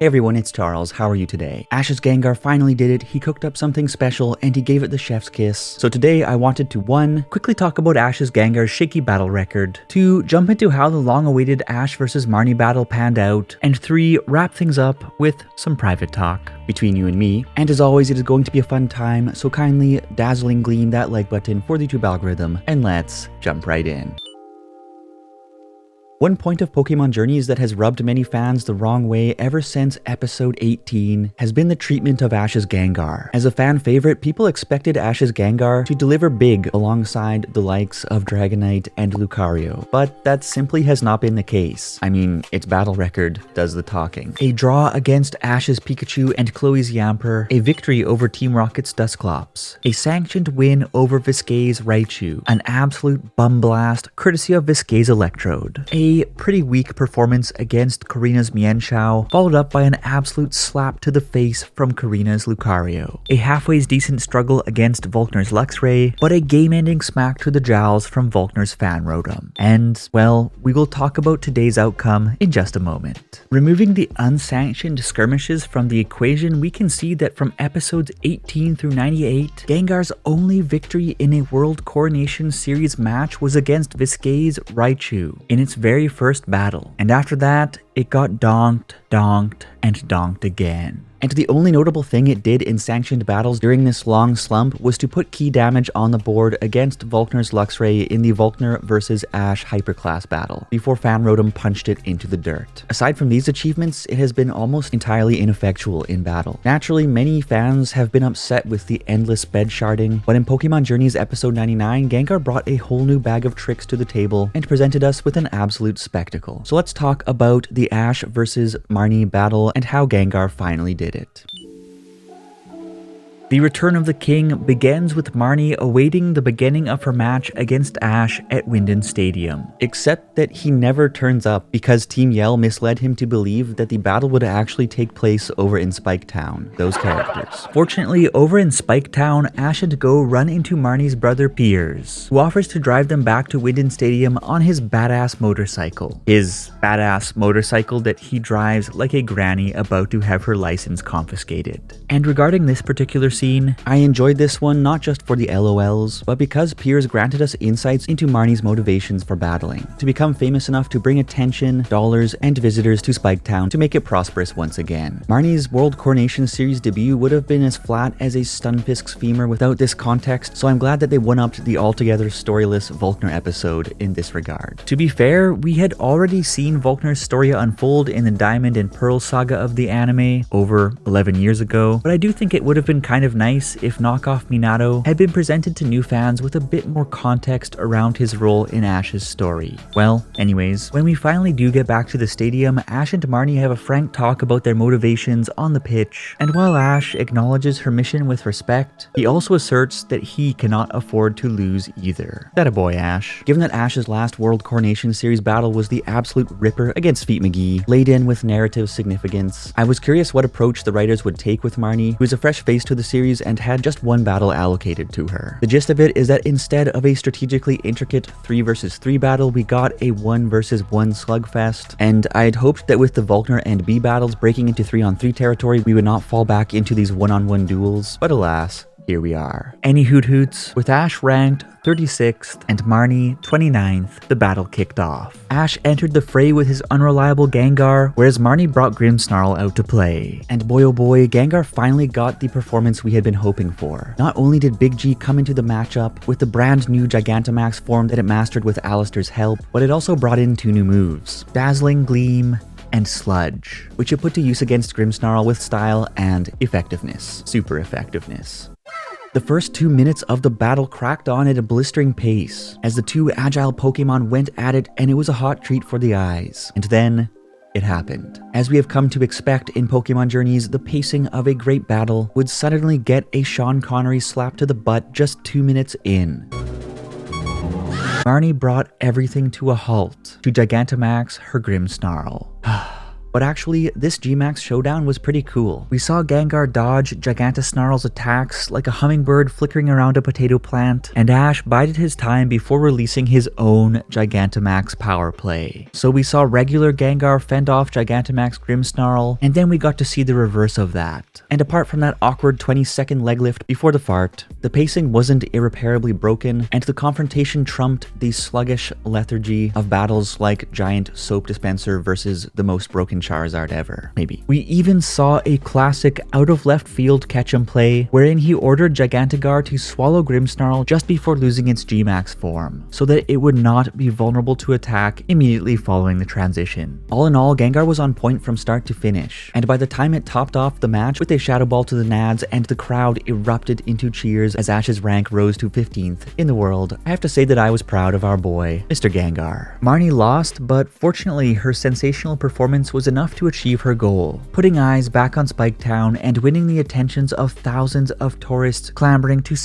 Hey everyone, it's Charles. How are you today? Ash's Gengar finally did it. He cooked up something special and he gave it the chef's kiss. So today I wanted to 1. Quickly talk about Ash's Gengar's shaky battle record, 2. Jump into how the long-awaited Ash vs Marnie battle panned out, and 3. Wrap things up with some private talk between you and me. And as always, it is going to be a fun time, so kindly dazzling gleam that like button for the YouTube algorithm, and let's jump right in. One point of Pokemon Journeys that has rubbed many fans the wrong way ever since episode 18 has been the treatment of Ash's Gengar. As a fan favorite, people expected Ash's Gengar to deliver big alongside the likes of Dragonite and Lucario, but that simply has not been the case. I mean, its battle record does the talking. A draw against Ash's Pikachu and Chloe's Yamper, a victory over Team Rocket's Dusclops, a sanctioned win over Viscay's Raichu, an absolute bum blast courtesy of Viscay's Electrode, a pretty weak performance against Karina's Mienshao, followed up by an absolute slap to the face from Karina's Lucario, a halfway decent struggle against Volkner's Luxray, but a game-ending smack to the jowls from Volkner's Fan Rotom. And, well, we will talk about today's outcome in just a moment. Removing the unsanctioned skirmishes from the equation, we can see that from episodes 18 through 98, Gengar's only victory in a World Coronation Series match was against Viscay's Raichu in its very first battle, and after that, it got donked, and donked again. And the only notable thing it did in sanctioned battles during this long slump was to put key damage on the board against Volkner's Luxray in the Volkner vs Ash Hyperclass battle, before Fan Rotom punched it into the dirt. Aside from these achievements, it has been almost entirely ineffectual in battle. Naturally, many fans have been upset with the endless bed sharding, but in Pokemon Journeys episode 99, Gengar brought a whole new bag of tricks to the table and presented us with an absolute spectacle. So let's talk about the Ash vs Marnie battle and how Gengar finally did it. The return of the king begins with Marnie awaiting the beginning of her match against Ash at Winden Stadium, except that he never turns up because Team Yell misled him to believe that the battle would actually take place over in Spike Town, those characters. Fortunately, over in Spike Town, Ash and Go run into Marnie's brother Piers, who offers to drive them back to Winden Stadium on his badass motorcycle. His badass motorcycle that he drives like a granny about to have her license confiscated. And regarding this particular scene, I enjoyed this one not just for the LOLs, but because Piers granted us insights into Marnie's motivations for battling, to become famous enough to bring attention, dollars, and visitors to Spike Town to make it prosperous once again. Marnie's World Coronation Series debut would have been as flat as a Stunfisk's femur without this context, so I'm glad that they one-upped the altogether storyless Volkner episode in this regard. To be fair, we had already seen Volkner's story unfold in the Diamond and Pearl saga of the anime over 11 years ago, but I do think it would have been kind of nice if knockoff Minato had been presented to new fans with a bit more context around his role in Ash's story. Well, anyways, when we finally do get back to the stadium, Ash and Marnie have a frank talk about their motivations on the pitch, and while Ash acknowledges her mission with respect, he also asserts that he cannot afford to lose either. That a boy, Ash. Given that Ash's last World Coronation Series battle was the absolute ripper against Feet McGee, laden with narrative significance, I was curious what approach the writers would take with Marnie, who is a fresh face to the series and had just one battle allocated to her. The gist of it is that instead of a strategically intricate 3 vs 3 battle, we got a 1 vs 1 slugfest, and I had hoped that with the Volkner and B battles breaking into 3-on-3 territory, we would not fall back into these 1-on-1 duels, but alas, here we are. Any hoot hoots, with Ash ranked 36th and Marnie 29th, the battle kicked off. Ash entered the fray with his unreliable Gengar, whereas Marnie brought Grimmsnarl out to play. And boy oh boy, Gengar finally got the performance we had been hoping for. Not only did Big G come into the matchup with the brand new Gigantamax form that it mastered with Alistair's help, but it also brought in 2 new moves, Dazzling Gleam and Sludge, which it put to use against Grimmsnarl with style and effectiveness. Super effectiveness. The first 2 minutes of the battle cracked on at a blistering pace, as the 2 agile Pokemon went at it, and it was a hot treat for the eyes. And then, it happened. As we have come to expect in Pokemon Journeys, the pacing of a great battle would suddenly get a Sean Connery slap to the butt just 2 minutes in. Marnie brought everything to a halt to Gigantamax her Grimmsnarl. But actually, this G-Max showdown was pretty cool. We saw Gengar dodge Gigantisnarl's attacks like a hummingbird flickering around a potato plant, and Ash bided his time before releasing his own Gigantamax power play. So we saw regular Gengar fend off Gigantamax Grimmsnarl, and then we got to see the reverse of that. And apart from that awkward 20-second leg lift before the fart, the pacing wasn't irreparably broken, and the confrontation trumped the sluggish lethargy of battles like Giant Soap Dispenser versus the most broken Charizard ever. Maybe. We even saw a classic out-of-left-field catch-em play, wherein he ordered Gigantigar to swallow Grimmsnarl just before losing its G-Max form, so that it would not be vulnerable to attack immediately following the transition. All in all, Gengar was on point from start to finish, and by the time it topped off the match with a Shadow Ball to the nads and the crowd erupted into cheers as Ash's rank rose to 15th in the world, I have to say that I was proud of our boy, Mr. Gengar. Marnie lost, but fortunately her sensational performance was enough to achieve her goal, putting eyes back on Spiketown and winning the attentions of thousands of tourists clamoring to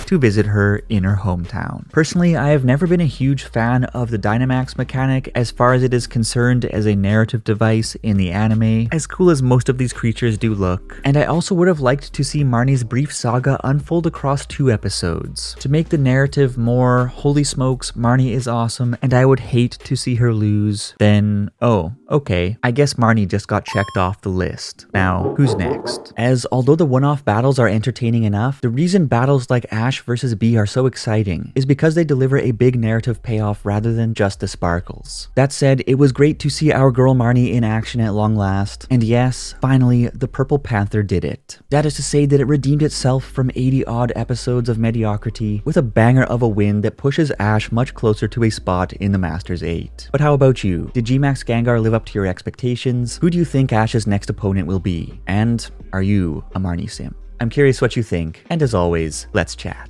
to visit her in her hometown. Personally, I have never been a huge fan of the Dynamax mechanic as far as it is concerned as a narrative device in the anime, as cool as most of these creatures do look. And I also would have liked to see Marnie's brief saga unfold across 2 episodes, to make the narrative more, holy smokes, Marnie is awesome and I would hate to see her lose, then, oh, okay, I guess Marnie just got checked off the list. Now, who's next? As although the one-off battles are entertaining enough, the reason battles like Ash versus B are so exciting is because they deliver a big narrative payoff rather than just the sparkles. That said, it was great to see our girl Marnie in action at long last, and yes, finally, the Purple Panther did it. That is to say that it redeemed itself from 80-odd episodes of mediocrity with a banger of a win that pushes Ash much closer to a spot in the Masters 8. But how about you? Did G-Max Gengar live up to your expectations? Who do you think Ash's next opponent will be? And are you a Marnie simp? I'm curious what you think, and as always, let's chat.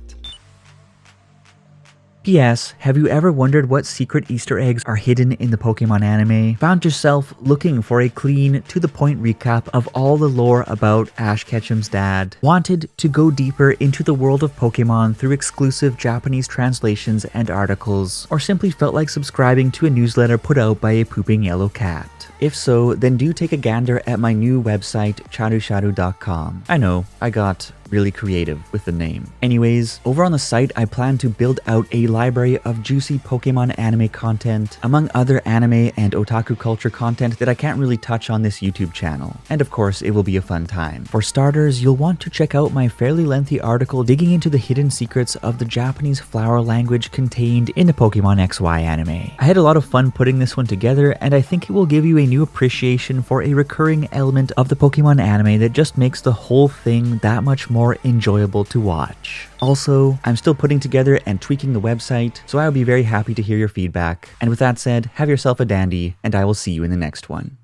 P.S. Have you ever wondered what secret Easter eggs are hidden in the Pokemon anime? Found yourself looking for a clean, to-the-point recap of all the lore about Ash Ketchum's dad? Wanted to go deeper into the world of Pokemon through exclusive Japanese translations and articles? Or simply felt like subscribing to a newsletter put out by a pooping yellow cat? If so, then do take a gander at my new website, charusharu.com. I know, I got really creative with the name. Anyways, over on the site, I plan to build out a library of juicy Pokemon anime content, among other anime and otaku culture content that I can't really touch on this YouTube channel. And of course, it will be a fun time. For starters, you'll want to check out my fairly lengthy article digging into the hidden secrets of the Japanese flower language contained in the Pokemon XY anime. I had a lot of fun putting this one together, and I think it will give you a new appreciation for a recurring element of the Pokemon anime that just makes the whole thing that much more enjoyable to watch. Also, I'm still putting together and tweaking the website, so I'll be very happy to hear your feedback. And with that said, have yourself a dandy, and I will see you in the next one.